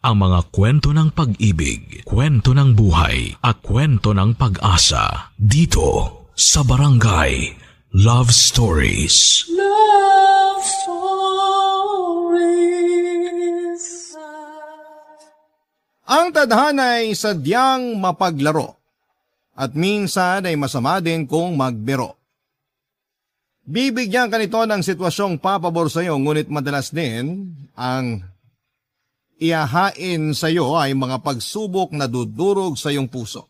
ang mga kwento ng pag-ibig, kwento ng buhay, at kwento ng pag-asa dito sa Barangay Love Stories. Love Stories. Ang tadhana ay sadyang mapaglaro at minsan ay masama din kung magbiro. Bibigyan ka nito ng sitwasyong papabor sa iyo, ngunit madalas din ang ihahain sa iyo ay mga pagsubok na dudurog sa iyong puso.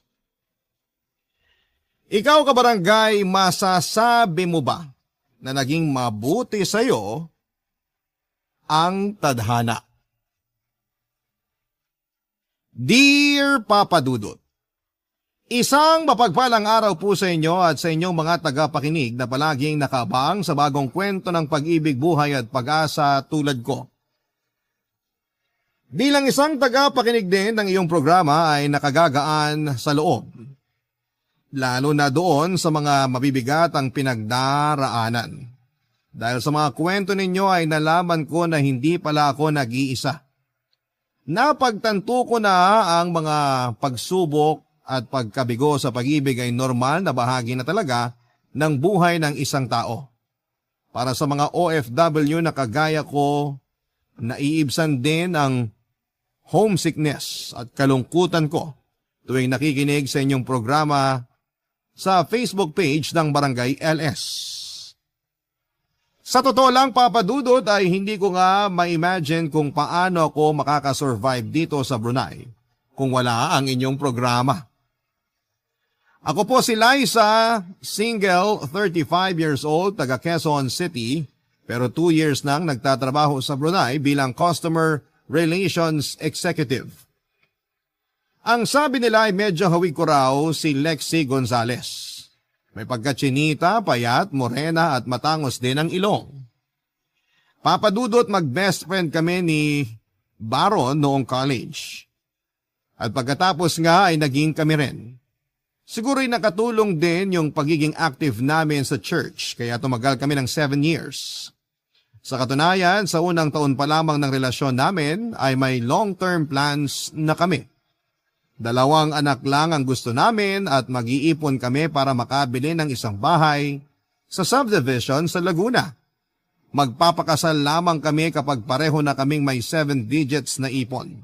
Ikaw, kabarangay, masasabi mo ba na naging mabuti sa iyo ang tadhana? Dear Papa Dudut, isang mapagpalang araw po sa inyo at sa inyong mga tagapakinig na palaging nakaabang sa bagong kwento ng pag-ibig, buhay at pag-asa tulad ko. Bilang isang tagapakinig din ng iyong programa ay nakagagaan sa loob, lalo na doon sa mga mabibigat ang pinagdaraanan. Dahil sa mga kwento ninyo ay nalaman ko na hindi pala ako nag-iisa. Napagtanto ko na ang mga pagsubok at pagkabigo sa pag-ibig ay normal na bahagi na talaga ng buhay ng isang tao. Para sa mga OFW na kagaya ko, naiibsan din ang homesickness at kalungkutan ko tuwing nakikinig sa inyong programa sa Facebook page ng Barangay LS. Sa totoo lang, Papa Dudut, ay hindi ko nga ma-imagine kung paano ako makakasurvive dito sa Brunei kung wala ang inyong programa. Ako po si Liza, single, 35 years old, taga Quezon City, pero 2 years nang nagtatrabaho sa Brunei bilang Customer Relations Executive. Ang sabi nila ay medyo hawig ko raw si Lexi Gonzalez. May pagkatsinita, payat, morena at matangos din ang ilong. Papa Dudut, mag-best friend kami ni Baron noong college. At pagkatapos nga ay naging kami rin. Siguro'y nakatulong din yung pagiging active namin sa church kaya tumagal kami ng 7 years. Sa katunayan, sa unang taon pa lamang ng relasyon namin ay may long-term plans na kami. 2 anak lang ang gusto namin at mag-iipon kami para makabili ng isang bahay sa subdivision sa Laguna. Magpapakasal lamang kami kapag pareho na kaming may 7 digits na ipon.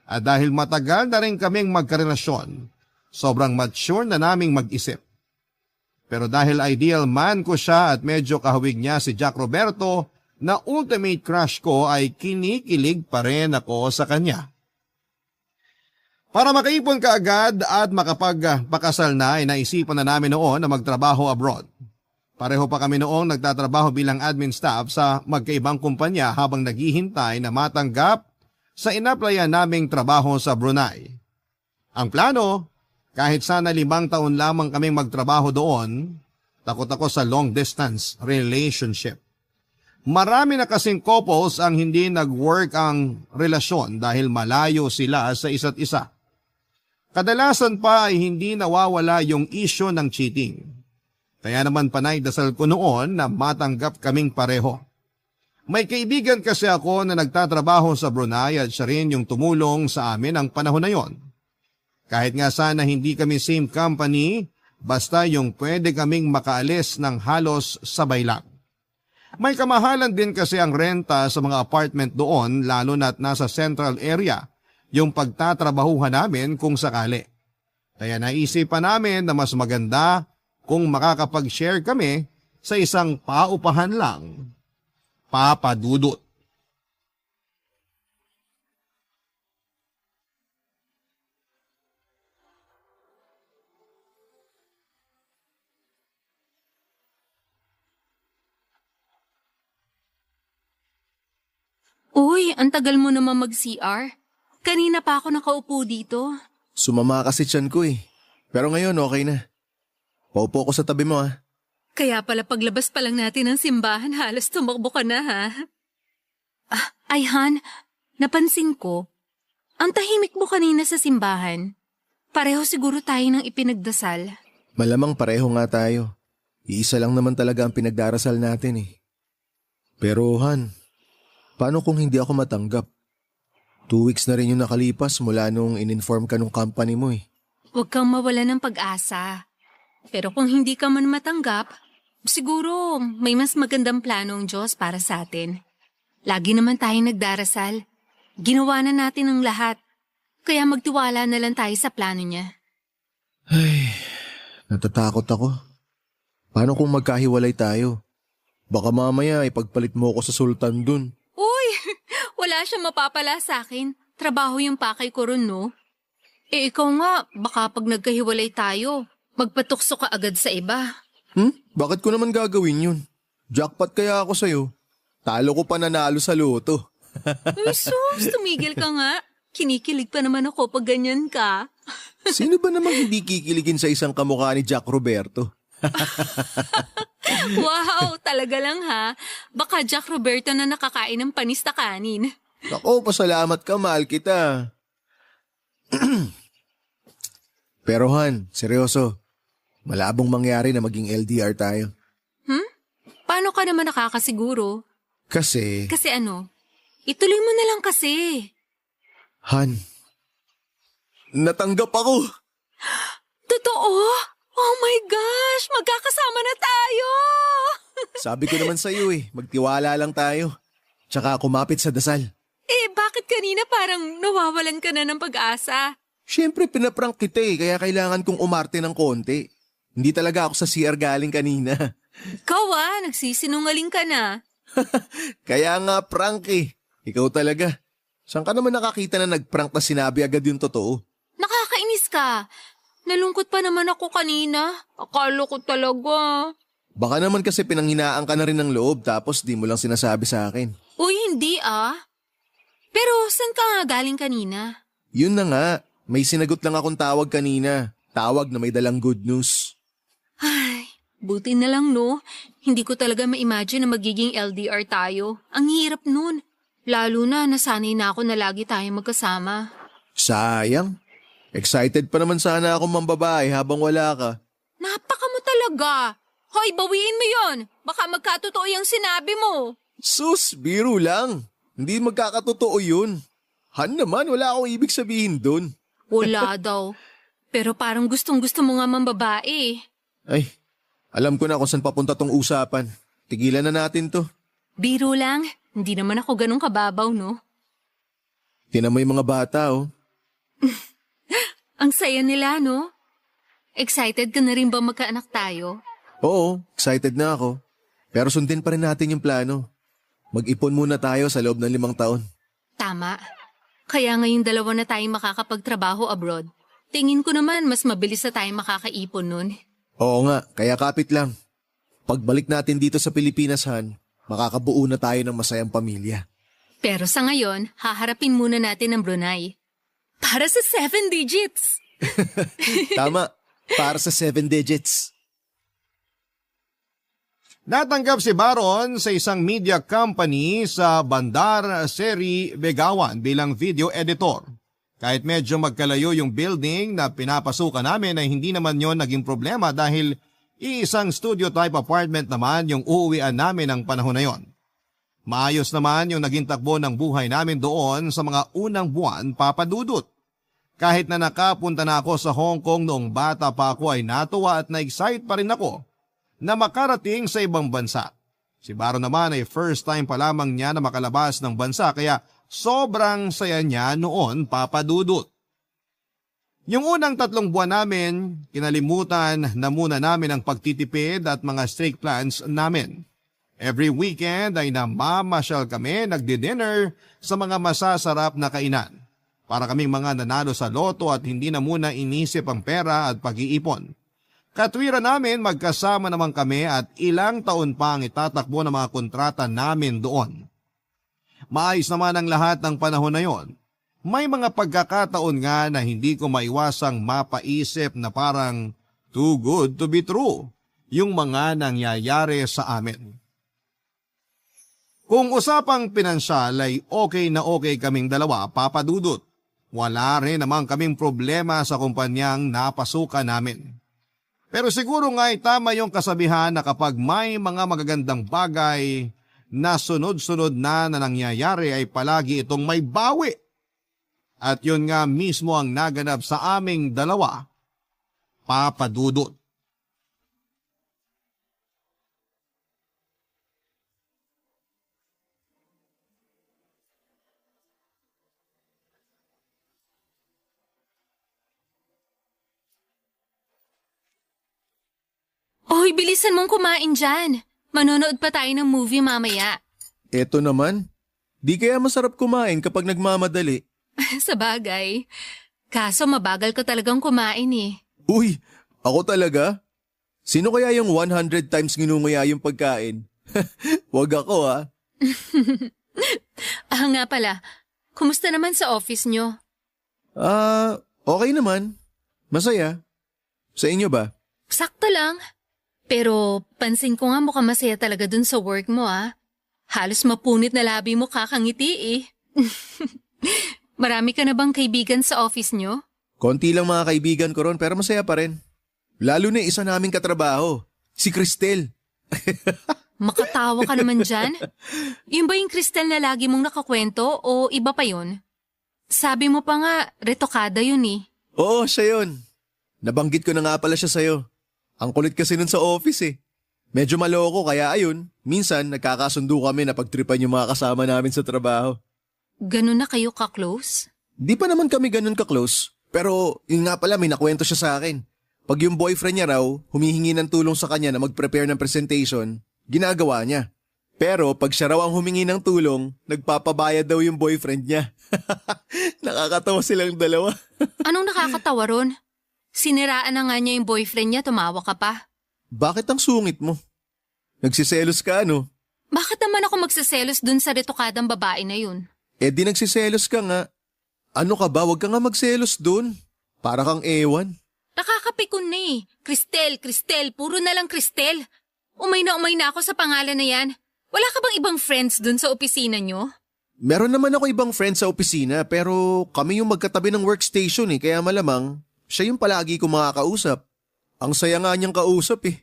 At dahil matagal na rin kaming magkarelasyon, sobrang mature na naming mag-isip. Pero dahil ideal man ko siya at medyo kahawig niya si Jack Roberto, na ultimate crush ko ay kinikilig pa rin ako sa kanya. Para makaipon ka agad at makapagpakasal na ay naisipan na namin noon na magtrabaho abroad. Pareho pa kami noong nagtatrabaho bilang admin staff sa magkaibang kumpanya habang naghihintay na matanggap sa inaplayan naming trabaho sa Brunei. Ang plano, kahit sana 5 taon lamang kaming magtrabaho doon, takot ako sa long distance relationship. Marami na kasing couples ang hindi nag-work ang relasyon dahil malayo sila sa isa't isa. Kadalasan pa ay hindi nawawala yung isyo ng cheating. Kaya naman panay dasal ko noon na matanggap kaming pareho. May kaibigan kasi ako na nagtatrabaho sa Brunei at siya rin yung tumulong sa amin ang panahon na yon. Kahit nga sana hindi kami same company, basta yung pwede kaming makaalis ng halos sabay lang. May kamahalan din kasi ang renta sa mga apartment doon lalo na't nasa central area yung pagtatrabahuhan namin kung sakali. Kaya naisipan namin na mas maganda kung makakapag-share kami sa isang paupahan lang. Papa Dudut. Uy, ang tagal mo naman mag-CR. Kanina pa ako nakaupo dito. Sumama kasi tiyan ko eh. Pero ngayon okay na. Paupo ko sa tabi mo ah. Kaya pala paglabas pa lang natin ng simbahan, halos tumakbo ka na ha. Ay Han, napansin ko, ang tahimik mo kanina sa simbahan. Pareho siguro tayo ng ipinagdasal. Malamang pareho nga tayo. Iisa lang naman talaga ang pinagdarasal natin eh. Pero Han, paano kung hindi ako matanggap? 2 weeks na rin yung nakalipas mula nung in-inform ka nung company mo eh. Huwag kang mawala ng pag-asa. Pero kung hindi ka man matanggap, siguro may mas magandang plano ang Diyos para sa atin. Lagi naman tayong nagdarasal. Ginawa na natin ang lahat. Kaya magtiwala na lang tayo sa plano niya. Ay, natatakot ako. Paano kung magkahiwalay tayo? Baka mamaya ipagpalit mo ako sa sultan dun. Uy! Wala siyang mapapala sa akin. Trabaho yung pakay ko ron, no? Eh ikaw nga, baka pag nagkahiwalay tayo, magpatukso ka agad sa iba. Bakit ko naman gagawin yun? Jackpot kaya ako sa'yo. Talo ko pa nanalo sa loto. Uy, sus, tumigil ka nga. Kinikilig pa naman ako pag ganyan ka. Sino ba namang hindi kikiligin sa isang kamukha ni Jack Roberto? Wow, talaga lang ha. Baka Jack Roberto na nakakain ng panis na kanin. Ako, pasalamat ka, mahal kita. Pero Han, seryoso. Malabong mangyari na maging LDR tayo. Paano ka naman nakakasiguro? Kasi, Kasi ano? Ituloy mo na lang kasi. Han, natanggap ako. Totoo? Oh my gosh, magkakasama na tayo! Sabi ko naman sa'yo magtiwala lang tayo. Tsaka kumapit sa dasal. Eh, bakit kanina parang nawawalan ka na ng pag-asa? Siyempre, pinaprank kita kaya kailangan kong umarte ng konti. Hindi talaga ako sa CR galing kanina. Ikaw nagsisinungaling ka na. Kaya nga prank Ikaw talaga. Saan ka naman nakakita na nagprank na sinabi agad yung totoo? Nakakainis ka. Nalungkot pa naman ako kanina. Akala ko talaga. Baka naman kasi pinanghinaan ka na rin ng loob tapos di mo lang sinasabi sa akin. Uy, hindi Pero saan ka nga galing kanina? Yun na nga. May sinagot lang akong tawag kanina. Tawag na may dalang good news. Ay, buti na lang no. Hindi ko talaga ma-imagine na magiging LDR tayo. Ang hirap nun. Lalo na nasanay na ako na lagi tayong magkasama. Sayang. Excited pa naman sana akong mambabae habang wala ka. Napaka mo talaga. Hoy, bawiin mo yon. Baka magkatotoo yung sinabi mo. Sus, biro lang. Hindi magkakatotoo yun. Han naman, wala akong ibig sabihin dun. Wala daw. Pero parang gustong-gusto mo nga mambabae. Ay, alam ko na kung saan papunta tong usapan. Tigilan na natin to. Biro lang. Hindi naman ako ganun kababaw, no? Tinan mo yung mga bata, Ang saya nila, no? Excited ka na rin ba magkaanak tayo? Oo, excited na ako. Pero sundin pa rin natin yung plano. Mag-ipon muna tayo sa loob ng 5 taon. Tama. Kaya ngayong 2 na tayong makakapagtrabaho abroad. Tingin ko naman mas mabilis na tayong makakaipon nun. Oo nga, kaya kapit lang. Pagbalik natin dito sa Pilipinas, Han, makakabuo na tayo ng masayang pamilya. Pero sa ngayon, haharapin muna natin ang Brunei. Para sa 7 digits! Tama, para sa 7 digits. Natanggap si Baron sa isang media company sa Bandar Seri Begawan bilang video editor. Kahit medyo magkalayo yung building na pinapasukan namin ay hindi naman yon naging problema dahil iisang studio type apartment naman yung uuwian namin ng panahon na yon. Maayos naman yung naging takbo ng buhay namin doon sa mga unang buwan, Papa Dudut. Kahit na nakapunta na ako sa Hong Kong noong bata pa ako ay natuwa at na-excite pa rin ako na makarating sa ibang bansa. Si Baron naman ay first time pa lamang niya na makalabas ng bansa kaya sobrang saya niya noon, Papa Dudut. Yung unang 3 buwan namin, kinalimutan na muna namin ang pagtitipid at mga strict plans namin. Every weekend ay namamasyal kami, nagdi-dinner sa mga masasarap na kainan. Para kaming mga nanalo sa loto at hindi na muna inisip ang pera at pag-iipon. Katwiran namin magkasama naman kami at ilang taon pa ang itatakbo ng mga kontrata namin doon. Maayos naman ang lahat ng panahon na yon. May mga pagkakataon nga na hindi ko maiwasang mapaisip na parang too good to be true yung mga nangyayari sa amin. Kung usapang pinansyal ay okay na okay kaming dalawa, Papa Dudut. Wala rin naman kaming problema sa kumpanyang napasukan namin. Pero siguro nga ay tama yung kasabihan na kapag may mga magagandang bagay na sunod-sunod na nangyayari ay palagi itong may bawi At yun nga mismo ang naganap sa aming dalawa, Papa Dudut. Oy, bilisan mong kumain dyan. Manonood pa tayo ng movie mamaya. Eto naman. Di kaya masarap kumain kapag nagmamadali. Sa bagay. Kaso mabagal ka talagang kumain eh. Uy, ako talaga? Sino kaya yung 100 times nginunguya yung pagkain? Wag ako ha. Nga pala. Kumusta naman sa office nyo? Okay naman. Masaya. Sa inyo ba? Sakto lang. Pero pansin ko nga mukhang masaya talaga dun sa work mo ah. Halos mapunit na labi mo kakangiti eh. Marami ka na bang kaibigan sa office nyo? Konti lang mga kaibigan ko ron pero masaya pa rin. Lalo na isa naming katrabaho, si Cristel. Makatawa ka naman dyan. Yun ba yung Cristel na lagi mong nakakwento o iba pa yun? Sabi mo pa nga, retokada yun eh. Oo, siya yun. Nabanggit ko na nga pala siya sa'yo. Ang kulit kasi nun sa office eh. Medyo maloko kaya ayun, minsan nagkakasundo kami na pagtripan yung mga kasama namin sa trabaho. Ganun na kayo ka-close? Di pa naman kami ganun ka-close. Pero yun nga pala may nakwento siya sa akin. Pag yung boyfriend niya raw, humihingi ng tulong sa kanya na mag-prepare ng presentation, ginagawa niya. Pero pag siya raw ang humingi ng tulong, nagpapabayad daw yung boyfriend niya. Nakakatawa silang dalawa. Anong nakakatawa ron? Siniraan na nga niya yung boyfriend niya, tumawa ka pa. Bakit ang sungit mo? Nagsiselos ka ano? Bakit naman ako magsiselos dun sa retokadang babae na yun? Eh di nagsiselos ka nga. Ano ka ba? Huwag ka nga magselos dun. Para kang ewan. Nakakapikon na eh. Cristel, puro na lang Cristel. Umay na ako sa pangalan na yan. Wala ka bang ibang friends dun sa opisina nyo? Meron naman ako ibang friends sa opisina pero kami yung magkatabi ng workstation eh kaya malamang siya yung palagi ko makakausap. Ang saya nga niyang kausap eh.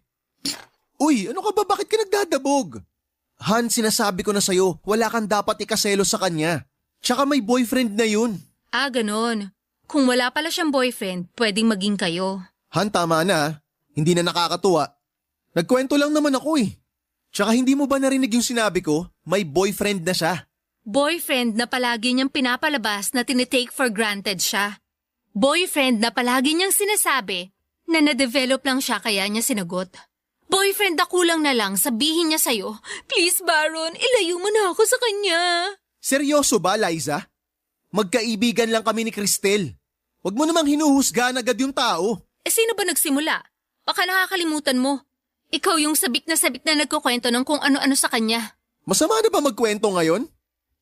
Uy, ano ka ba? Bakit ka nagdadabog? Han, sinasabi ko na sa'yo, wala kang dapat ikaselos sa kanya. Tsaka may boyfriend na yun. Ah, ganon. Kung wala pala siyang boyfriend, pwedeng maging kayo. Han, tama na. Hindi na nakakatuwa. Nagkwento lang naman ako eh. Tsaka hindi mo ba narinig yung sinabi ko? May boyfriend na siya. Boyfriend na palagi niyang pinapalabas na tinitake for granted siya. Boyfriend na palagi niyang sinasabi na na-develop lang siya kaya niya sinagot. Boyfriend na kulang na lang sabihin niya sa'yo, please Baron, ilayo mo na ako sa kanya. Seryoso ba, Liza? Magkaibigan lang kami ni Cristel. Huwag mo namang hinuhusgahan agad yung tao. Eh sino ba nagsimula? Baka nakakalimutan mo. Ikaw yung sabik na nagkukwento ng kung ano-ano sa kanya. Masama na ba magkwento ngayon?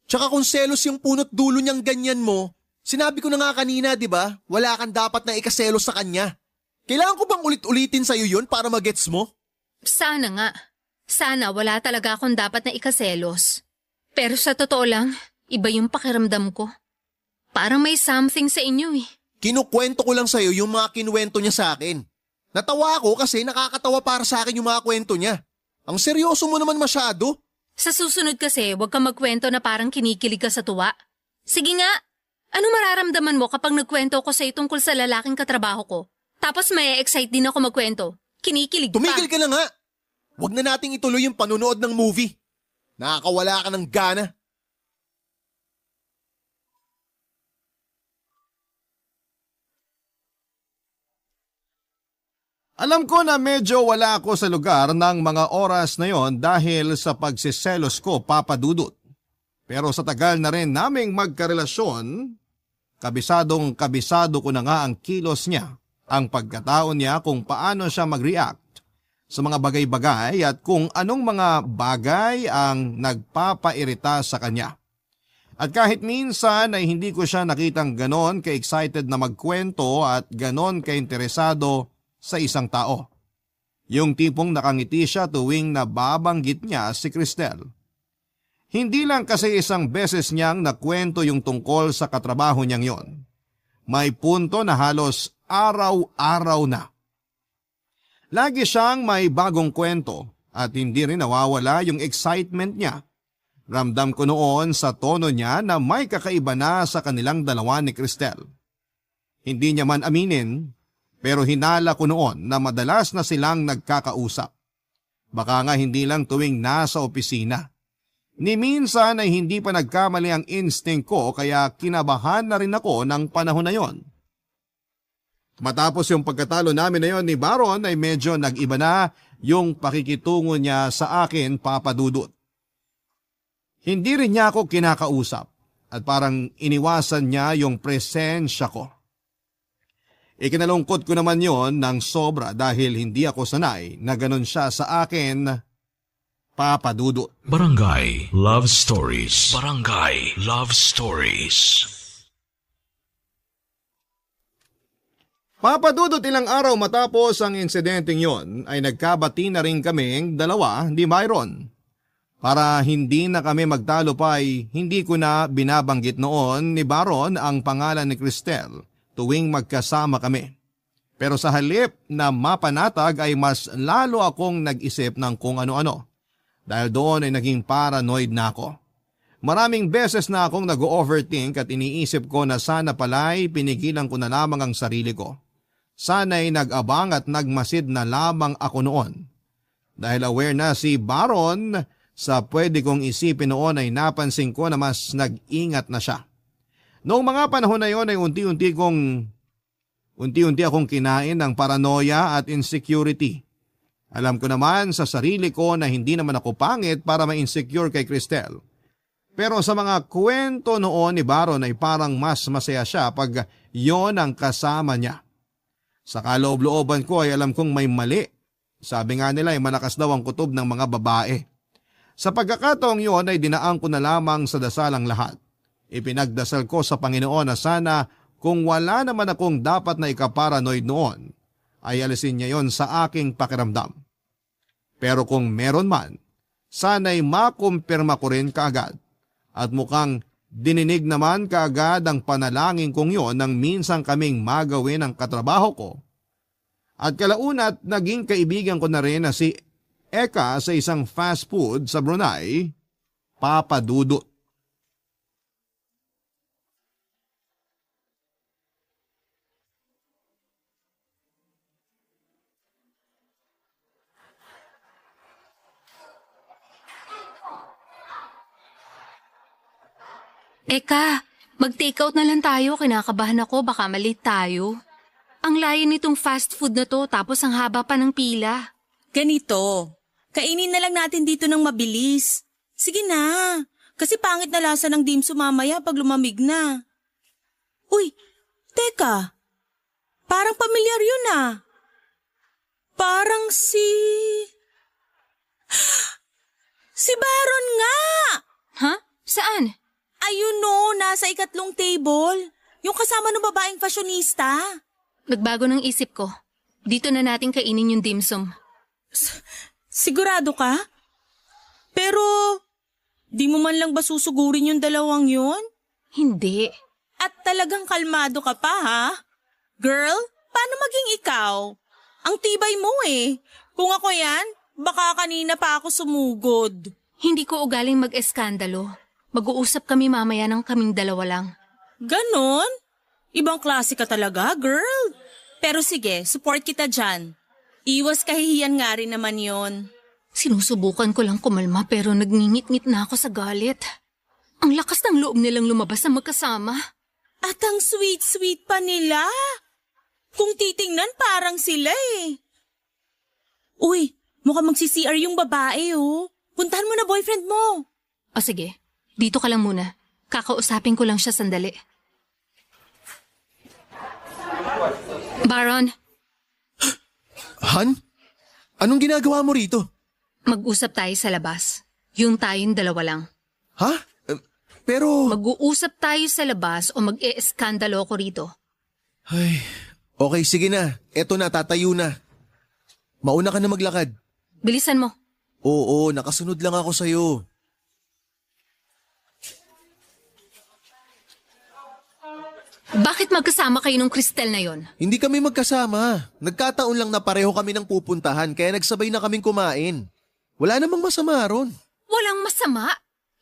Tsaka kung selos yung punot dulo niyang ganyan mo, sinabi ko na nga kanina, di ba? Wala kang dapat na ikaselos sa kanya. Kailangan ko bang ulit-ulitin sa'yo yun para magets mo? Sana nga. Sana wala talaga akong dapat na ikaselos. Pero sa totoo lang, iba yung pakiramdam ko. Parang may something sa inyo eh. Kinukwento ko lang sa'yo yung mga kinuwento niya sa akin. Natawa ako kasi nakakatawa para sa akin yung mga kwento niya. Ang seryoso mo naman masyado. Sa susunod kasi, huwag kang magkwento na parang kinikilig ka sa tuwa. Sige nga, ano mararamdaman mo kapag nagkwento ko sa'yo tungkol sa lalaking katrabaho ko? Tapos may excite din ako magkwento. Kinikilig pa. Tumigil ka na nga. Huwag na nating ituloy yung panunood ng movie. Nakakawala ka ng gana. Alam ko na medyo wala ako sa lugar ng mga oras na yon dahil sa pagsiselos ko, Papa Dudut. Pero sa tagal na rin naming magkarelasyon, kabisado ko na nga ang kilos niya, ang pagkatao niya kung paano siya mag-react sa mga bagay-bagay at kung anong mga bagay ang nagpapairita sa kanya. At kahit minsan ay hindi ko siya nakitang ganon ka-excited na magkwento at ganon ka-interesado sa isang tao. Yung tipong nakangiti siya tuwing nababanggit niya si Cristel. Hindi lang kasi isang beses niyang nakwento yung tungkol sa katrabaho niyang yon. May punto na halos araw-araw na. Lagi siyang may bagong kwento at hindi rin nawawala yung excitement niya Ramdam ko noon sa tono niya na may kakaiba na sa kanilang dalawa ni Cristel. Hindi niya man aminin, pero hinala ko noon na madalas na silang nagkakausap. Baka nga hindi lang tuwing nasa opisina. Ni minsan ay hindi pa nagkamali ang instinct ko kaya kinabahan na rin ako ng panahon na yon. Matapos yung pagkatalo namin na yon ni Baron ay medyo nag-iba na yung pakikitungo niya sa akin, Papa Dudut. Hindi rin niya ako kinakausap at parang iniwasan niya yung presensya ko. Ikinalungkot ko naman yon ng sobra dahil hindi ako sanay na ganun siya sa akin, Papa Dudut. Barangay Love Stories. Barangay Love Stories. Papa Dudut, ilang araw matapos ang insidenteng yon ay nagkabati na rin kaming dalawa ni Myron. Para hindi na kami magtalo pa ay hindi ko na binabanggit noon ni Baron ang pangalan ni Cristel tuwing magkasama kami. Pero sa halip na mapanatag ay mas lalo akong nag-isip ng kung ano-ano. Dahil doon ay naging paranoid na ako. Maraming beses na akong nag-overthink at iniisip ko na sana pala'y pinigilan ko na lamang ang sarili ko. Sana'y nag-abang at nagmasid na lamang ako noon. Dahil aware na si Baron sa pwede kong isipin noon ay napansin ko na mas nag-ingat na siya. Noong mga panahon na yon ay unti-unti akong kinain ng paranoia at insecurity. Alam ko naman sa sarili ko na hindi naman ako pangit para ma-insecure kay Cristel. Pero sa mga kwento noon ni Baron ay parang mas masaya siya pag yon ang kasama niya. Sa kaloob-looban ko ay alam kong may mali. Sabi nga nila ay malakas daw ang kutob ng mga babae. Sa pagkakataong yon ay dinaan ko na lamang sa dasal ang lahat. Ipinagdasal ko sa Panginoon na sana kung wala naman akong dapat na ikaparanoid noon, ay alisin niya yon sa aking pakiramdam. Pero kung meron man, sana'y makumpirma ko rin kaagad. At mukhang dininig naman kaagad ang panalangin kong yon nang minsan kaming magawin ang katrabaho ko. At kalaunat naging kaibigan ko na rin na si Eka sa isang fast food sa Brunei, Papa Dudut. Eka, mag-take out na lang tayo. Kinakabahan ako, baka malate tayo. Ang layo nitong fast food na to tapos ang haba pa ng pila. Ganito, kainin na lang natin dito ng mabilis. Sige na, kasi pangit na lasa ng dimsum mamaya pag lumamig na. Uy, teka, parang pamilyar yun ah. Parang Si Baron nga! Ha? Saan? Ayun no, nasa ikatlong table. Yung kasama ng babaeng fashionista. Nagbago ng isip ko. Dito na natin kainin yung dimsum. Sigurado ka? Pero, di mo man lang ba susugurin yung dalawang yun? Hindi. At talagang kalmado ka pa ha? Girl, paano maging ikaw? Ang tibay mo eh. Kung ako yan, baka kanina pa ako sumugod. Hindi ko ugaling mag-eskandalo. Mag-uusap kami mamaya ng kaming dalawa lang. Ganon? Ibang klase ka talaga, girl. Pero sige, support kita dyan. Iwas kahihiyan nga rin naman yon. Sinusubukan ko lang kumalma pero nagngingit-ngit na ako sa galit. Ang lakas ng loob nilang lumabas na magkasama. At ang sweet-sweet pa nila. Kung titingnan parang sila eh. Uy, mukhang magsi-CR yung babae oh. Puntahan mo na boyfriend mo. O sige, dito ka lang muna. Kakausapin ko lang siya sandali. Baron, Han? Anong ginagawa mo rito? mag-usap tayo sa labas. Yung tayong dalawa lang. Ha? Pero... Mag-uusap tayo sa labas o mag-e-eskandalo ko rito. Ay, okay, sige na. Eto na, tatayo na. Mauna ka na maglakad. Bilisan mo. Oo, nakasunod lang ako sa'yo. Bakit magkasama kayo nung Cristel na yon? Hindi kami magkasama. Nagkataon lang na pareho kami ng pupuntahan kaya nagsabay na kaming kumain. Wala namang masama ron. Walang masama.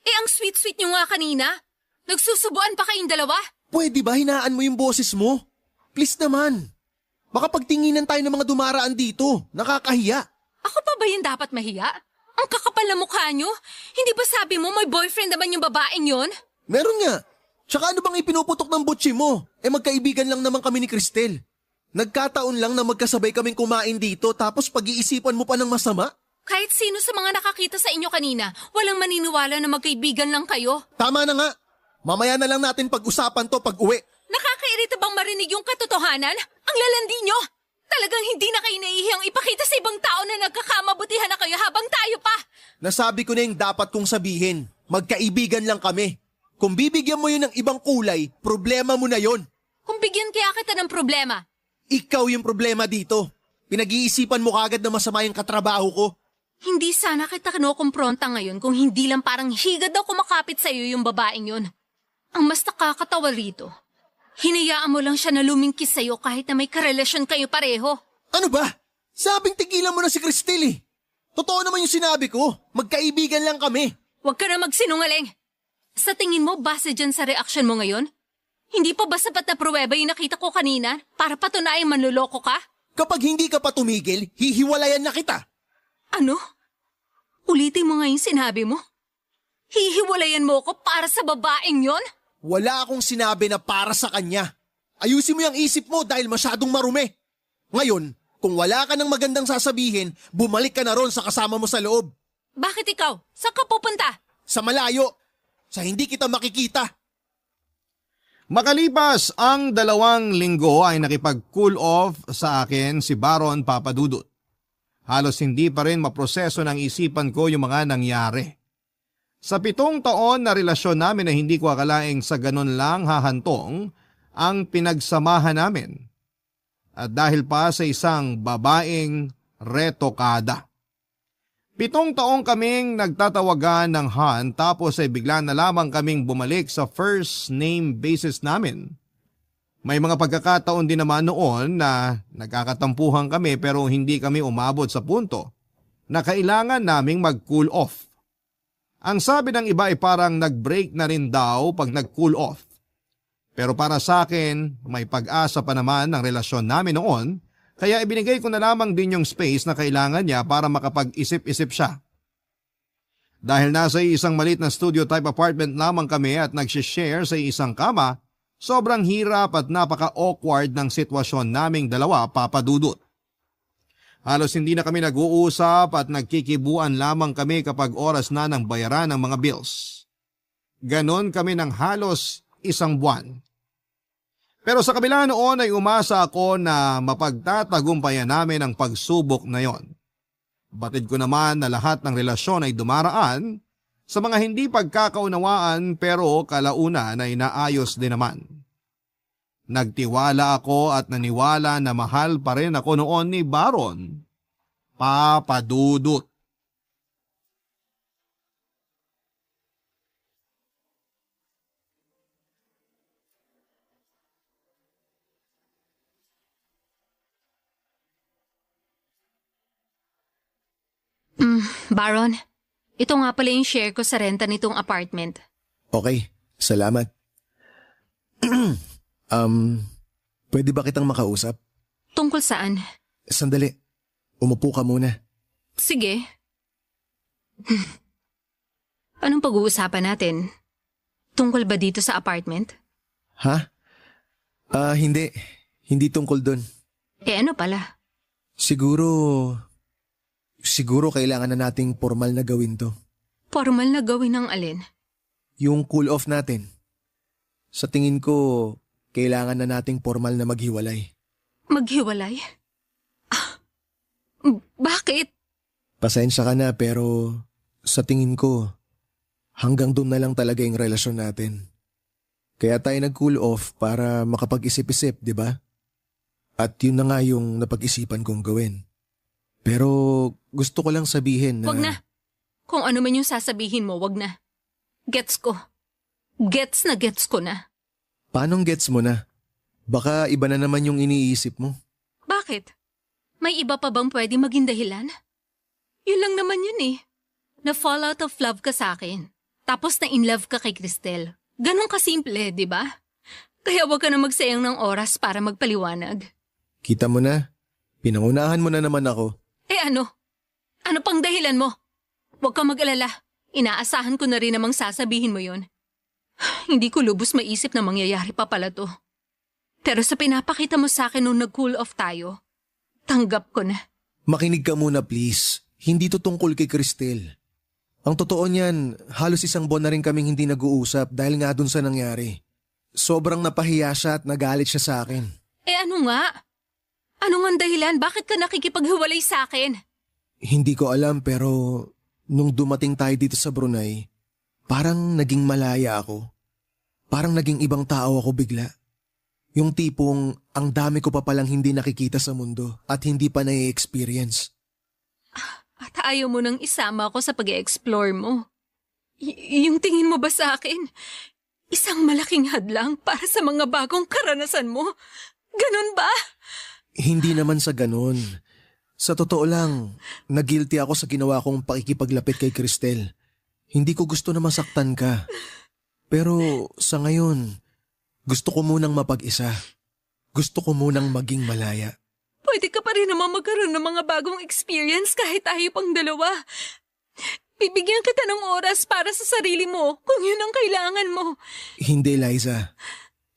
Eh ang sweet-sweet nyo nga kanina. Nagsusubuan pa kayong dalawa? Pwede ba hinaan mo yung boses mo? Please naman. Baka pagtinginan tayo ng mga dumaraan dito. Nakakahiya. Ako pa ba yung dapat mahiya? Ang kakapal na mukha nyo? Hindi ba sabi mo may boyfriend naman yung babaeng yon? Meron nga. Tsaka ano bang ipinuputok ng butsi mo? Magkaibigan lang naman kami ni Cristel. Nagkataon lang na magkasabay kaming kumain dito tapos pag-iisipan mo pa ng masama? Kahit sino sa mga nakakita sa inyo kanina, walang maniniwala na magkaibigan lang kayo. Tama na nga. Mamaya na lang natin pag-usapan to pag-uwi. Nakakairita bang marinig yung katotohanan? Ang lalandi nyo! Talagang hindi na kayo naihiyang ipakita sa ibang tao na nagkakamabutihan na kayo habang tayo pa! Nasabi ko na yung dapat kong sabihin. Magkaibigan lang kami. Kung bibigyan mo yun ng ibang kulay, problema mo na yon. Kung bigyan kaya kita ng problema, Ikaw yung problema dito. Pinag-iisipan mo kagad na masama yung katrabaho ko. hindi sana kita kinukumpronta ngayon kung hindi lang parang higad daw kumakapit sa iyo yung babaeng yun. Ang mas nakakatawa rito, hinayaan mo lang siya na lumingkis sa iyo kahit na may karelasyon kayo pareho. Ano ba? Sabing tigilan mo na si Cristel eh. Totoo naman yung sinabi ko. Magkaibigan lang kami. Huwag ka na magsinungaling. Sa tingin mo, base dyan sa reaksyon mo ngayon? Hindi pa ba sapat na pruweba yung nakita ko kanina para patunayang manluloko ka? Kapag hindi ka pa tumigil, hihiwalayan na kita. Ano? Ulitin mo nga yung sinabi mo? Hihiwalayan mo ko para sa babaeng yon? Wala akong sinabi na para sa kanya. Ayusin mo yung isip mo dahil masyadong marumi. Ngayon, kung wala ka ng magandang sasabihin, bumalik ka na ron sa kasama mo sa loob. Bakit ikaw? Saan ka pupunta? Sa malayo. Sa hindi kita makikita. Makalipas ang 2 linggo ay nakipag-cool off sa akin si Baron Papadudut. Halos hindi pa rin maproseso ng isipan ko yung mga nangyari. Sa 7 taon na relasyon namin na hindi ko akalaing sa ganun lang hahantong ang pinagsamahan namin. At dahil pa sa isang babaeng retokada. 7 taong kaming nagtatawagan ng Han tapos ay bigla na lamang kaming bumalik sa first name basis namin. May mga pagkakataon din naman noon na nagkakatampuhan kami pero hindi kami umabot sa punto na kailangan naming mag-cool off. Ang sabi ng iba ay parang nag-break na rin daw pag nag-cool off. Pero para sa akin, may pag-asa pa naman ang relasyon namin noon. Kaya ibinigay ko na lamang din yung space na kailangan niya para makapag-isip-isip siya. Dahil nasa isang maliit na studio type apartment lamang kami at nagsishare sa isang kama, sobrang hirap at napaka-awkward ng sitwasyon naming dalawa, Papadudut. Halos hindi na kami nag-uusap at nagkikibuan lamang kami kapag oras na ng bayaran ng mga bills. Ganon kami ng halos 1 buwan. Pero sa kabila noon ay umasa ako na mapagtatagumpayan namin ang pagsubok na yon. Batid ko naman na lahat ng relasyon ay dumaraan sa mga hindi pagkakaunawaan pero kalaunan ay naayos din naman. Nagtiwala ako at naniwala na mahal pa rin ako noon ni Baron Papadudut. Baron, ito nga pala yung share ko sa renta nitong apartment. Okay, salamat. Pwede ba kitang makausap? Tungkol saan? Sandali, umupo ka muna. Sige. Anong pag-uusapan natin? Tungkol ba dito sa apartment? Ha? Hindi. Hindi tungkol dun. Eh ano pala? Siguro kailangan na nating formal na gawin to. Formal na gawin ng alin? Yung cool off natin. Sa tingin ko, kailangan na nating formal na maghiwalay. Maghiwalay? Bakit? Pasensya ka na pero sa tingin ko, hanggang doon na lang talaga yung relasyon natin. Kaya tayo nag-cool off para makapag-isip-isip, di ba? At yun na nga yung napag-isipan kong gawin. Pero gusto ko lang sabihin na... Wag na. Kung ano man yung sasabihin mo, wag na. Gets ko. Gets ko na. Paanong gets mo na? Baka iba na naman yung iniisip mo. Bakit? May iba pa bang pwede maging dahilan? Yun lang naman yun eh. Na fall out of love ka sa akin. Tapos na in love ka kay Cristel. Ganon kasimple, di ba? Kaya huwag ka na magsayang ng oras para magpaliwanag. Kita mo na, pinangunahan mo na naman ako. Eh ano? Ano pang dahilan mo? Huwag kang mag-alala. Inaasahan ko na rin namang sasabihin mo yon. Hindi ko lubos maisip na mangyayari pa pala to. Pero sa pinapakita mo sa akin nung nag-cool off tayo, tanggap ko na. Makinig ka muna please. Hindi to tungkol kay Cristel. Ang totoo niyan, halos 1 buwan na rin kaming hindi nag-uusap dahil nga dun sa nangyari. Sobrang napahiya siya at nagalit siya sa akin. Eh ano nga? Ano nga ang dahilan? Bakit ka nakikipaghiwalay sa akin? Hindi ko alam pero nung dumating tayo dito sa Brunei, parang naging malaya ako. Parang naging ibang tao ako bigla. Yung tipong ang dami ko pa palang hindi nakikita sa mundo at hindi pa na-experience. At ayaw mo nang isama ako sa pag-explore mo. Yung tingin mo ba sa akin? Isang malaking hadlang para sa mga bagong karanasan mo? Ganun ba? Hindi naman sa ganun. Sa totoo lang, nagilty ako sa ginawa kong pakikipaglapit kay Cristel. Hindi ko gusto na masaktan ka. Pero sa ngayon, gusto ko munang mapag-isa. Gusto ko munang maging malaya. Pwede ka pa rin naman magkaroon ng mga bagong experience kahit tayo pang dalawa. Bibigyan kita ng oras para sa sarili mo kung yun ang kailangan mo. Hindi, Liza.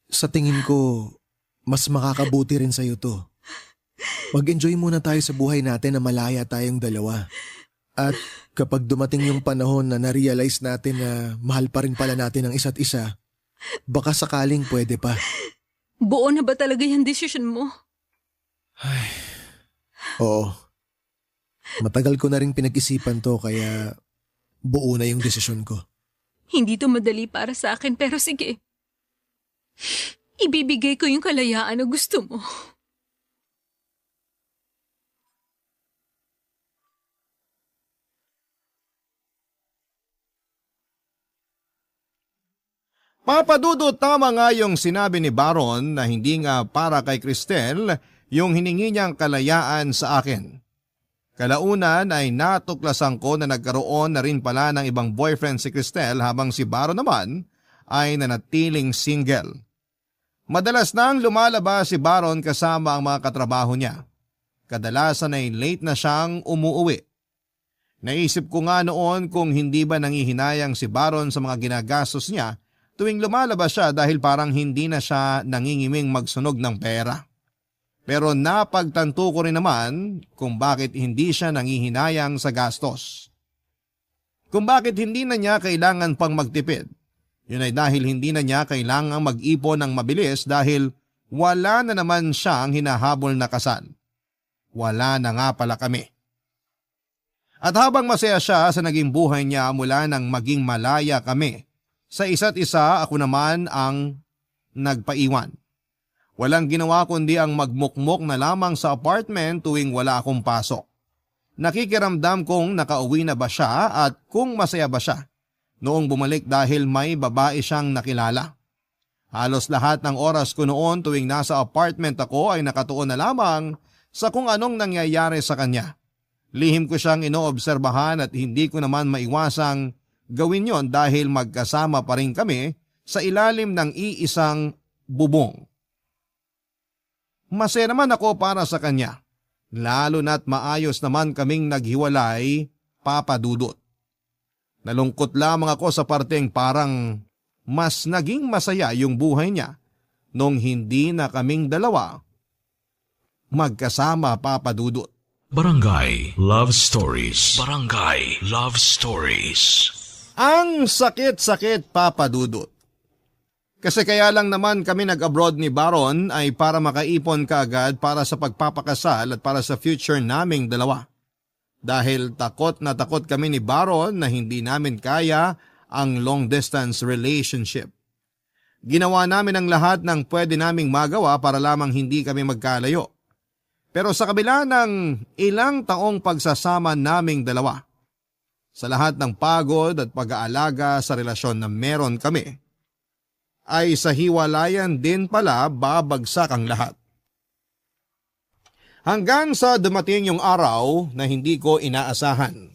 Sa tingin ko, mas makakabuti rin sa'yo to. Mag-enjoy muna tayo sa buhay natin na malaya tayong dalawa. At kapag dumating yung panahon na na-realize natin na mahal pa rin pala natin ang isa't isa, baka sakaling pwede pa. Buo na ba talaga yung desisyon mo? Oo. Matagal ko na rin pinag-isipan to kaya buo na yung desisyon ko. Hindi to madali para sa akin pero sige. Ibibigay ko yung kalayaan na gusto mo. Papa Dudut, tama nga yung sinabi ni Baron na hindi nga para kay Cristel yung hiningi niyang kalayaan sa akin. Kalaunan ay natuklasan ko na nagkaroon na rin pala ng ibang boyfriend si Cristel habang si Baron naman ay nanatiling single. Madalas nang lumalabas si Baron kasama ang mga katrabaho niya. Kadalasan ay late na siyang umuuwi. Naisip ko nga noon kung hindi ba nangihinayang si Baron sa mga ginagastos niya tuwing lumalabas siya dahil parang hindi na siya nangingiming magsunog ng pera. Pero napagtanto ko rin naman kung bakit hindi siya nangihinayang sa gastos. Kung bakit hindi na niya kailangan pang magtipid. Yun ay dahil hindi na niya kailangang mag-ipon ng mabilis dahil wala na naman siyang hinahabol na kasal. Wala na nga pala kami. At habang masaya siya sa naging buhay niya mula nang maging malaya kami, sa isa't isa ako naman ang nagpaiwan. Walang ginawa kundi ang magmukmok na lamang sa apartment tuwing wala akong pasok. Nakikiramdam kung nakauwi na ba siya at kung masaya ba siya noong bumalik dahil may babae siyang nakilala. Halos lahat ng oras ko noon tuwing nasa apartment ako ay nakatuon na lamang sa kung anong nangyayari sa kanya. Lihim ko siyang inoobserbahan at hindi ko naman maiwasang gawin yon dahil magkasama pa rin kami sa ilalim ng iisang bubong. Masaya naman ako para sa kanya, lalo na't maayos naman kaming naghiwalay, Papa Dudut. Nalungkot lamang ako sa parteng parang mas naging masaya yung buhay niya nung hindi na kaming dalawa magkasama, Papa Dudut. Barangay Love Stories. Barangay Love Stories. Ang sakit-sakit, Papa Dudut. Kasi kaya lang naman kami nag-abroad ni Baron ay para makaipon kaagad para sa pagpapakasal at para sa future naming dalawa. Dahil takot na takot kami ni Baron na hindi namin kaya ang long-distance relationship. Ginawa namin ang lahat ng pwede naming magawa para lamang hindi kami magkalayo. Pero sa kabila ng ilang taong pagsasama naming dalawa, sa lahat ng pagod at pag-aalaga sa relasyon na meron kami, ay sa hiwalayan din pala babagsak ang lahat. Hanggang sa dumating yung araw na hindi ko inaasahan.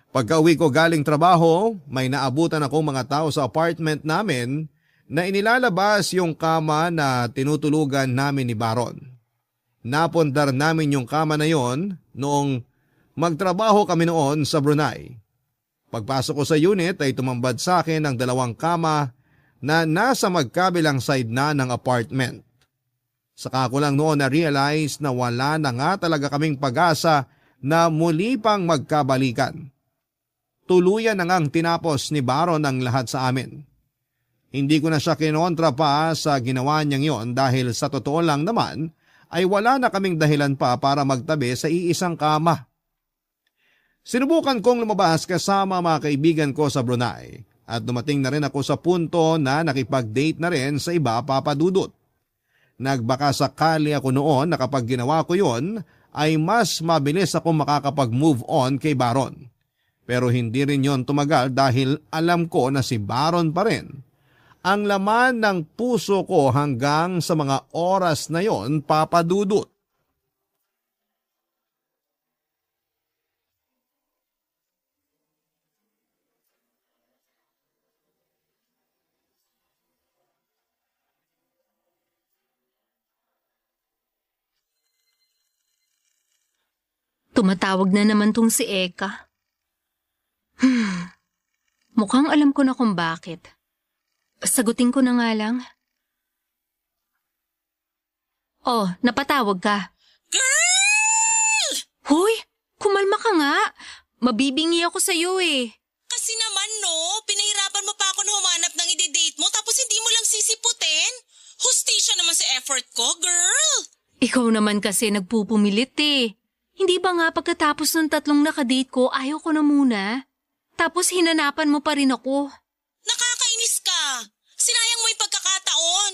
Pagka-uwi ko galing trabaho, may naabutan akong mga tao sa apartment namin na inilalabas yung kama na tinutulugan namin ni Baron. Napundar namin yung kama na yon noong magtrabaho kami noon sa Brunei. Pagpasok ko sa unit ay tumambad sa akin ang 2 kama na nasa magkabilang side na ng apartment. Saka ko lang noon na-realize na wala na nga talaga kaming pag-asa na muli pang magkabalikan. Tuluyan na ngang tinapos ni Baron ang lahat sa amin. Hindi ko na siya kinontra pa sa ginawa niyang yon dahil sa totoo lang naman ay wala na kaming dahilan pa para magtabi sa iisang kama. Sinubukan kong lumabas kasama mga kaibigan ko sa Brunei at dumating na rin ako sa punto na nakipag-date na rin sa iba, Papa Dudut. Nagbaka sakali ako noon na kapag ginawa ko yon ay mas mabilis ako makakapag-move on kay Baron. Pero hindi rin yon tumagal dahil alam ko na si Baron pa rin ang laman ng puso ko hanggang sa mga oras na yon, Papa Dudut. Tumatawag na naman tong si Eka. Mukhang alam ko na kung bakit. Sagutin ko na nga lang. Oh, napatawag ka. Girl! Hoy, kumalma ka nga. Mabibingi ako sa'yo eh. Kasi naman no, pinahirapan mo pa ako na humanap ng ide-date mo tapos hindi mo lang sisiputin. Hustisya naman sa effort ko, girl. Ikaw naman kasi nagpupumilit eh. Hindi ba nga pagkatapos ng 3 nakadate ko, ayaw ko na muna? Tapos hinanapan mo pa rin ako. Nakakainis ka. Sinayang mo yung pagkakataon.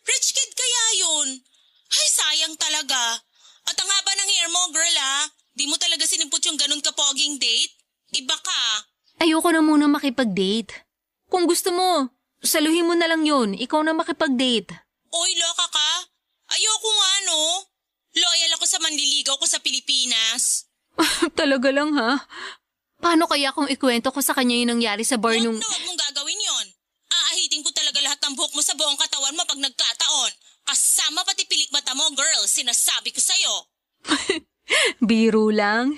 Rich kid kaya yun. Ay, sayang talaga. At ang haba ng hair mo, girl ah. Di mo talaga sinimpot yung ganun kapoging date? Iba ka. Ayoko na muna makipag-date. Kung gusto mo, saluhin mo na lang yun. Ikaw na makipag-date. Oy, loka ka. Ayoko nga no. Loyal ako sa manliligaw ko sa Pilipinas. Talaga lang ha? Paano kaya kung ikwento ko sa kanya yung nangyari sa bar nung... Huwag mong gagawin yon. Aahitin ko talaga lahat ng buhok mo sa buong katawan mo pag nagkataon. Kasama pati pilik mata mo, girl. Sinasabi ko sa'yo. Biro lang.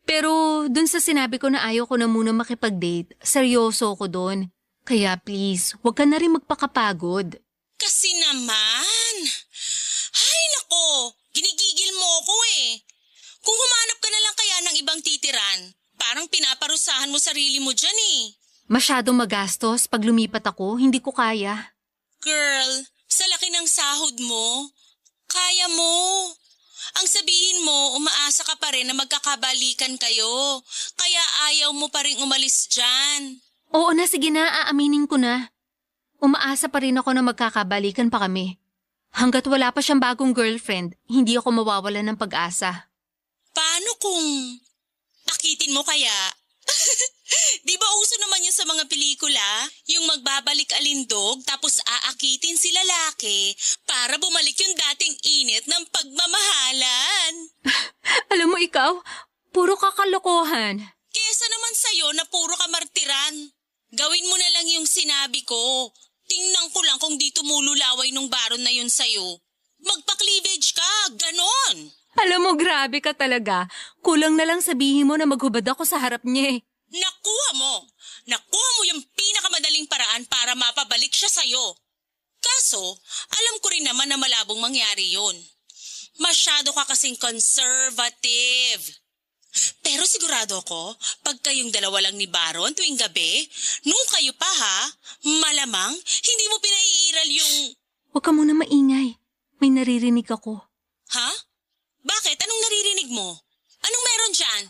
Pero dun sa sinabi ko na ayaw ko na muna makipag-date, seryoso ko dun. Kaya please, huwag ka na rin magpakapagod. Kasi naman. Ay nako, ginigigil mo ko eh. Kung humanap ka na lang kaya ng ibang titiran, parang pinaparusahan mo sarili mo dyan eh. Masyadong magastos pag lumipat ako, hindi ko kaya. Girl, sa laki ng sahod mo, kaya mo. Ang sabihin mo, umaasa ka pa rin na magkakabalikan kayo. Kaya ayaw mo pa rin umalis dyan. Oo na, sige na, aaminin ko na. Umaasa pa rin ako na magkakabalikan pa kami. Hanggat wala pa siyang bagong girlfriend, hindi ako mawawala ng pag-asa. Paano kung pakitin mo kaya? Di ba uso naman yun sa mga pelikula? Yung magbabalik alindog tapos aakitin si lalaki para bumalik yung dating init ng pagmamahalan. Alam mo ikaw, puro kakalokohan. Kesa naman sa'yo na puro kamartiran. Gawin mo na lang yung sinabi ko. Tingnan ko lang kung di tumululaway nung Baron na yun sa'yo. Magpa-cleavage ka, ganon. Alam mo, grabe ka talaga. Kulang na lang sabihin mo na maghubad ako sa harap niya eh. Nakuha mo. Nakuha mo yung pinakamadaling paraan para mapabalik siya sa'yo. Kaso, alam ko rin naman na malabong mangyari yun. Masyado ka kasing conservative. Pero sigurado ko, pag kayong dalawa lang ni Baron tuwing gabi, nung kayo pa ha, malamang hindi mo pinaiiral yung... Huwag ka muna maingay. May naririnig ako. Ha? Bakit? Anong naririnig mo? Anong meron dyan?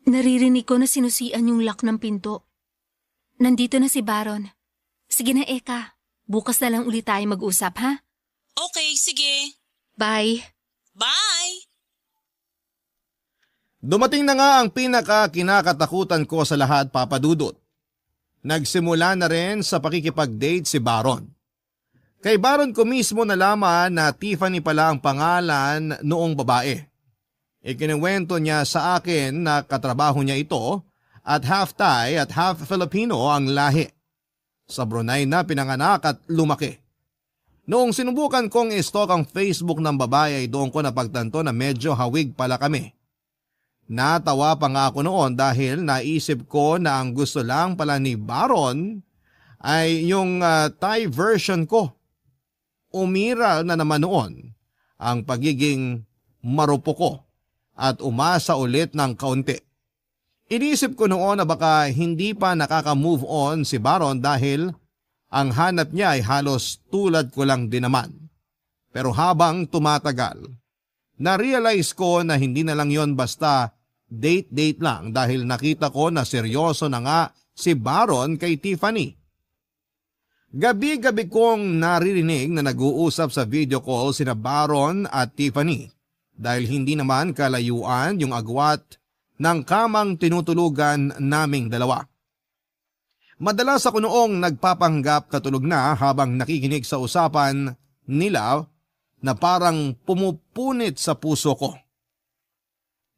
Naririnig ko na sinusian yung lock ng pinto. Nandito na si Baron. Sige na, Eka. Bukas na lang ulit tayo mag-usap, ha? Okay, sige. Bye. Bye! Dumating na nga ang pinaka-kinakatakutan ko sa lahat, Papa Dudut. Nagsimula na rin sa pakikipag-date si Baron. Kay Baron ko mismo nalaman na Tiffany pala ang pangalan noong babae. Ikinuwento niya sa akin na katrabaho niya ito at half Thai at half Filipino ang lahi. Sa Brunei na pinanganak at lumaki. Noong sinubukan kong i-stalk ang Facebook ng babae ay doon ko napagtanto na medyo hawig pala kami. Natawa pa nga ako noon dahil naisip ko na ang gusto lang pala ni Baron ay yung Thai version ko. Umiral na naman noon ang pagiging marupo ko at umasa ulit ng kaunti. Inisip ko noon na baka hindi pa nakaka-move on si Baron dahil ang hanap niya ay halos tulad ko lang din naman. Pero habang tumatagal, na-realize ko na hindi na lang yon basta date-date lang dahil nakita ko na seryoso na nga si Baron kay Tiffany. Gabi-gabi kong naririnig na nag-uusap sa video call sina Baron at Tiffany dahil hindi naman kalayuan yung agwat ng kamang tinutulugan naming dalawa. Madalas ako noong nagpapanggap katulog na habang nakikinig sa usapan nila na parang pumupunit sa puso ko.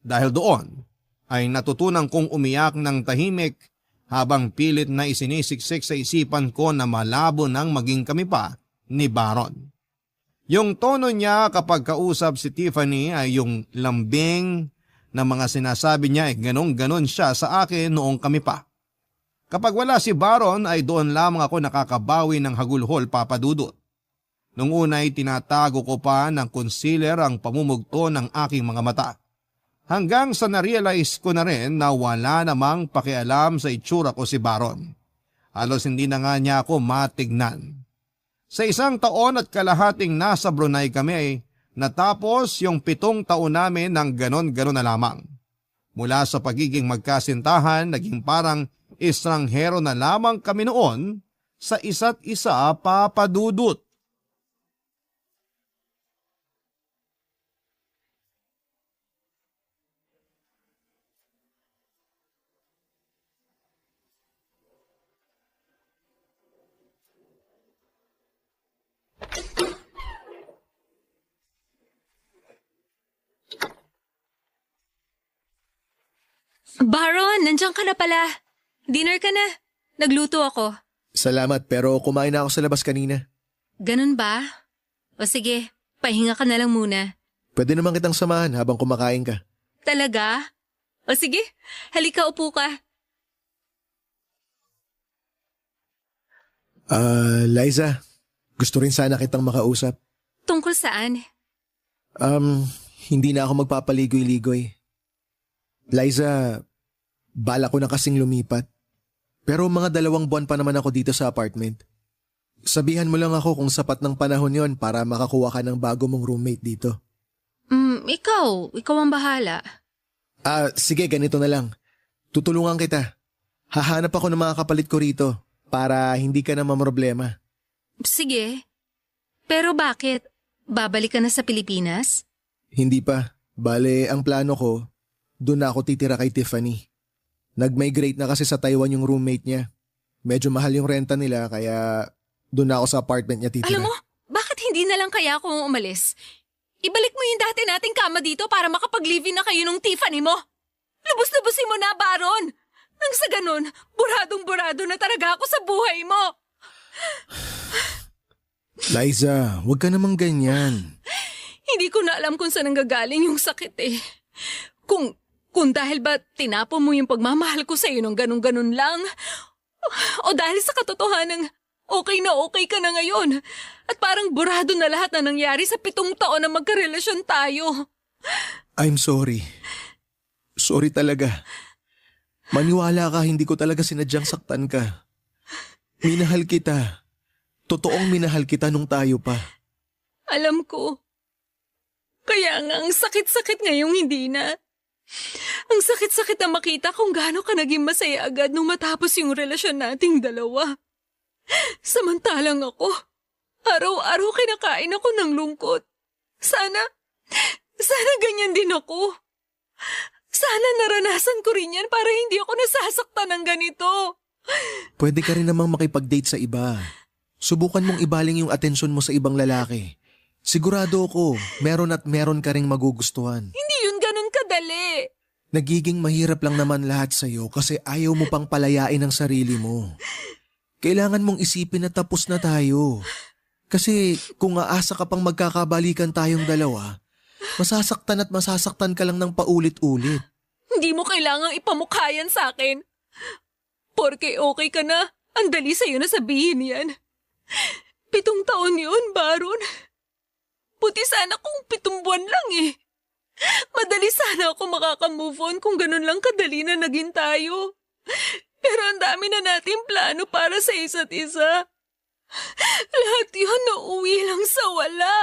Dahil doon ay natutunan kong umiyak ng tahimik habang pilit na isinisiksik sa isipan ko na malabo nang maging kami pa ni Baron. Yung tono niya kapag kausap si Tiffany ay yung lambing na mga sinasabi niya ay ganun-ganon siya sa akin noong kami pa. Kapag wala si Baron ay doon lamang ako nakakabawi ng hagulhol, Papa Dudut. Nung una'y tinatago ko pa ng concealer ang pamumugto ng aking mga mata. Hanggang sa na-realize ko na rin na wala namang pakialam sa itsura ko si Baron. Halos hindi na nga niya ako matignan. Sa 1 taon at kalahating nasa Brunei kami ay natapos yung 7 taon namin ng ganon-ganon na lamang. Mula sa pagiging magkasintahan, naging parang estranghero na lamang kami noon sa isa't isa, Papa Dudut. Baron, nandiyan ka na pala. Dinner ka na. Nagluto ako. Salamat, pero kumain na ako sa labas kanina. Ganun ba? O sige, pahinga ka na lang muna. Pwede naman kitang samahan habang kumakain ka. Talaga? O sige, halika upo ka. Liza, gusto rin sana kitang makausap. Tungkol saan? Hindi na ako magpapaligoy-ligoy. Liza, bala ko na kasing lumipat. Pero mga 2 buwan pa naman ako dito sa apartment. Sabihan mo lang ako kung sapat ng panahon yon para makakuha ka ng bago mong roommate dito. Ikaw ang bahala. Sige, ganito na lang. Tutulungan kita. Hahanap ako ng mga kapalit ko rito para hindi ka na mamroblema. Sige. Pero bakit? Babalik ka na sa Pilipinas? Hindi pa. Bale, ang plano ko, doon na ako titira kay Tiffany. Nag-migrate na kasi sa Taiwan yung roommate niya. Medyo mahal yung renta nila kaya doon na ako sa apartment niya titira. Alam mo, bakit hindi na lang kaya akong umalis? Ibalik mo yung dati nating kama dito para makapag-live-in na kayo nung Tiffany mo. Lubos-lubusin mo na, Baron. Nang sa ganun, buradong-burado na talaga ako sa buhay mo. Liza, huwag ka namang ganyan. Hindi ko na alam kung saan nanggagaling yung sakit eh. Kung dahil ba tinapon mo yung pagmamahal ko sa iyo ng ganun-ganun lang? O dahil sa katotohanan okay na okay ka na ngayon at parang burado na lahat na nangyari sa 7 taon na magkarelasyon tayo. I'm sorry. Sorry talaga. Maniwala ka, hindi ko talaga sinadyang saktan ka. Minahal kita. Totoong minahal kita nung tayo pa. Alam ko. Kaya nga ang sakit-sakit ngayong hindi na. Ang sakit-sakit na makita kung gaano ka naging masaya agad nung matapos yung relasyon nating dalawa. Samantalang ako, araw-araw kinakain ako ng lungkot. Sana ganyan din ako. Sana naranasan ko rin yan para hindi ako nasasaktan ng ganito. Pwede ka rin namang makipag-date sa iba. Subukan mong ibaling yung atensyon mo sa ibang lalaki. Sigurado ako, meron at meron ka ring magugustuhan. Hindi yun ganun kadali. Nagiging mahirap lang naman lahat sa'yo kasi ayaw mo pang palayain ang sarili mo. Kailangan mong isipin na tapos na tayo. Kasi kung aasa ka pang magkakabalikan tayong dalawa, masasaktan at masasaktan ka lang ng paulit-ulit. Hindi mo kailangang ipamukha yan sa akin. Porke okay ka na, ang dali sa'yo na sabihin yan. 7 taon yun, Baron. Buti sana kung 7 buwan lang eh. Madali sana ako makaka-move on kung ganun lang kadali na naging tayo. Pero ang dami na nating plano para sa isa't isa. Lahat yun nauwi lang sa wala.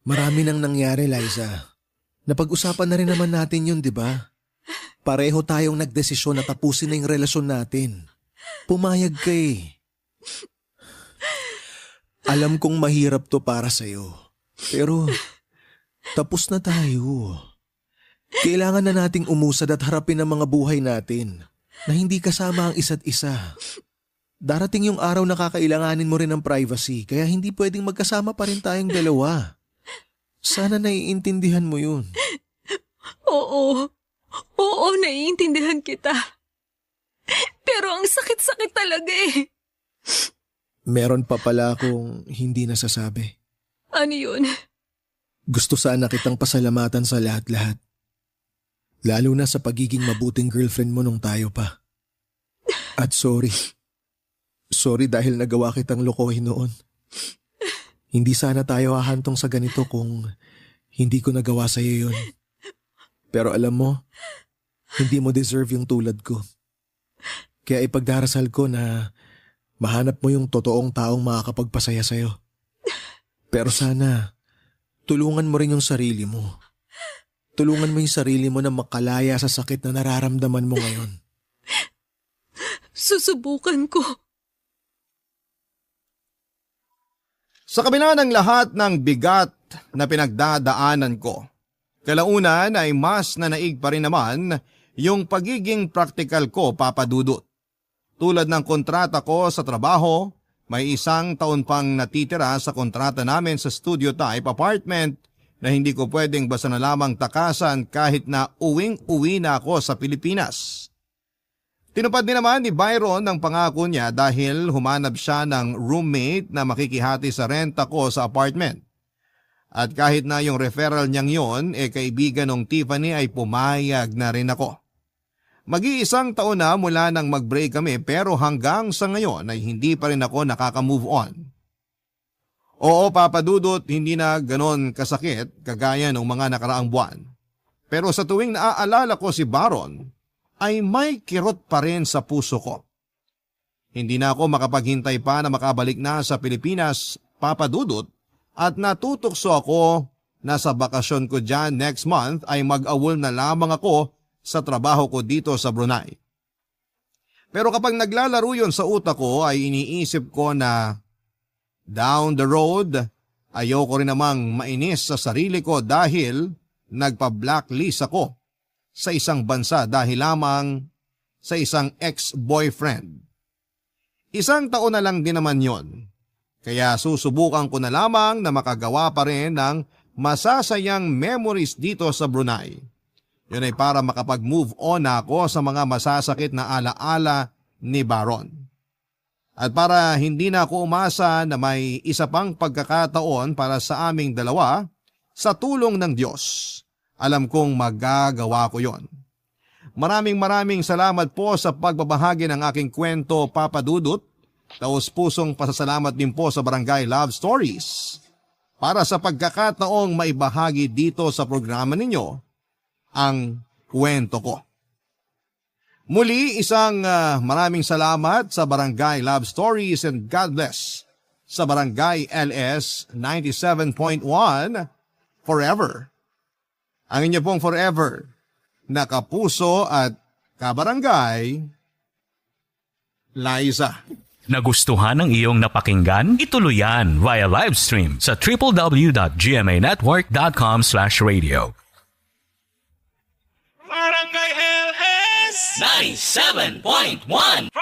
Marami nang nangyari, Liza. Napag-usapan na rin naman natin yun, di ba? Pareho tayong nagdesisyon na tapusin na yung relasyon natin. Pumayag ka eh. Alam kong mahirap to para sa'yo. Pero tapos na tayo. Kailangan na nating umusad at harapin ang mga buhay natin na hindi kasama ang isa't isa. Darating yung araw na kakailanganin mo rin ng privacy kaya hindi pwedeng magkasama pa rin tayong dalawa. Sana naiintindihan mo yun. Oo, naiintindihan kita. Pero ang sakit-sakit talaga eh. Meron pa pala akong hindi nasasabi. Ano yun? Gusto sana kitang pasalamatan sa lahat-lahat. Lalo na sa pagiging mabuting girlfriend mo nung tayo pa. At sorry. Sorry dahil nagawa kitang lokohin noon. Hindi sana tayo hahantong sa ganito kung hindi ko nagawa sa iyo yun. Pero alam mo, hindi mo deserve yung tulad ko. Kaya ipagdarasal ko na mahanap mo yung totoong taong makakapagpasaya sa'yo. Pero sana, tulungan mo rin yung sarili mo. Tulungan mo yung sarili mo na makalaya sa sakit na nararamdaman mo ngayon. Susubukan ko. Sa kabila ng lahat ng bigat na pinagdadaanan ko, kalaunan ay mas nanaig pa rin naman yung pagiging practical ko, Papa Dudut. Tulad ng kontrata ko sa trabaho, may 1 taon pang natitira sa kontrata namin sa studio type apartment na hindi ko pwedeng basta na lamang takasan kahit na uwing-uwi na ako sa Pilipinas. Tinupad din naman ni Byron ang pangako niya dahil humanap siya ng roommate na makikihati sa renta ko sa apartment. At kahit na yung referral niyang yon, kaibigan ng Tiffany ay pumayag na rin ako. Mag-1 taon na mula nang mag-break kami pero hanggang sa ngayon ay hindi pa rin ako nakaka-move on. Oo, Papa Dudut, hindi na ganon kasakit kagaya ng mga nakaraang buwan. Pero sa tuwing naaalala ko si Baron, ay may kirot pa rin sa puso ko. Hindi na ako makapaghintay pa na makabalik na sa Pilipinas, Papa Dudut, at natutokso ako na sa bakasyon ko dyan next month ay mag-awol na lamang ako sa trabaho ko dito sa Brunei. Pero kapag naglalaro yon sa utak ko ay iniisip ko na down the road, ayoko rin namang mainis sa sarili ko dahil nagpa-blacklist ako sa isang bansa dahil lamang sa isang ex-boyfriend. 1 taon na lang din naman yon. Kaya susubukan ko na lamang na makagawa pa rin ng masasayang memories dito sa Brunei. Yun ay para makapag-move on ako sa mga masasakit na alaala ni Baron. At para hindi na ako umasa na may isa pang pagkakataon para sa aming dalawa, sa tulong ng Diyos, alam kong magagawa ko yon. Maraming salamat po sa pagbabahagi ng aking kwento, Papa Dudut. Taos-pusong pasasalamat din po sa Barangay Love Stories para sa pagkakataong maibahagi dito sa programa ninyo ang kwento ko. Muli, maraming salamat sa Barangay Love Stories and God bless sa Barangay LS 97.1 Forever. Ang inyo pong forever na kapuso at kabarangay, Liza. Nagustuhan ng iyong napakinggan? Ituloy yan via live stream sa www.gmanetwork.com/radio. Barangay LS 97.1